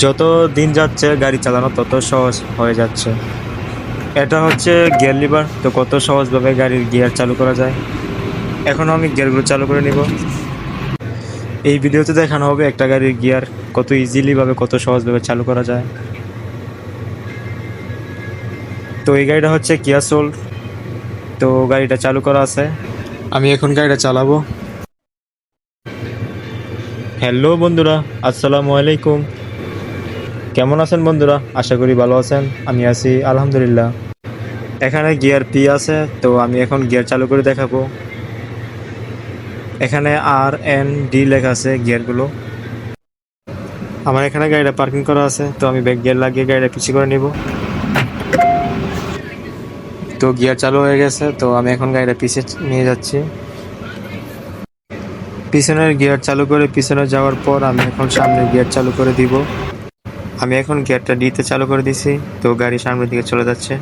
যত দিন যাচ্ছে গাড়ি চালানো তত সহজ হয়ে যাচ্ছে। এটা হচ্ছে গিয়ার লিভার, তো কত সহজভাবে গাড়ির গিয়ার চালু করা যায়। এখন আমি গিয়ারগুলো চালু করে নিব। এই ভিডিওতে দেখানো হবে একটা গাড়ির গিয়ার কত ইজিলিভাবে কত সহজভাবে চালু করা যায়। তো এই গাড়িটা হচ্ছে কিয়া সোল। তো গাড়িটা চালু করা আছে, আমি এখন গাড়িটা চালাবো। হ্যালো বন্ধুরা, আসসালামু আলাইকুম। কেমন আছেন বন্ধুরা? আশা করি ভালো আছেন। আমি আছি আলহামদুলিল্লাহ। এখানে গিয়ার পি আছে, তো আমি এখন গিয়ার চালু করে দেখাবো। এখানে R N D লেখা আছে গিয়ারগুলো। আমার এখানে গাড়িটা পার্কিং করা আছে, তো আমি ব্যাক গিয়ার লাগিয়ে গাড়িটা পিছিয়ে করে নিব। তো গিয়ার চালু হয়ে গেছে, তো আমি এখন গাড়িটা পিছিয়ে নিয়ে যাচ্ছি। পিছনের গিয়ার চালু করে পিছনে যাওয়ার পর আমি এখন সামনের গিয়ার চালু করে দিব। আমি এখন গিয়ারটা ডিতে চালু করে দিছি, তো গাড়ি সামনের দিকে চলে যাচ্ছে।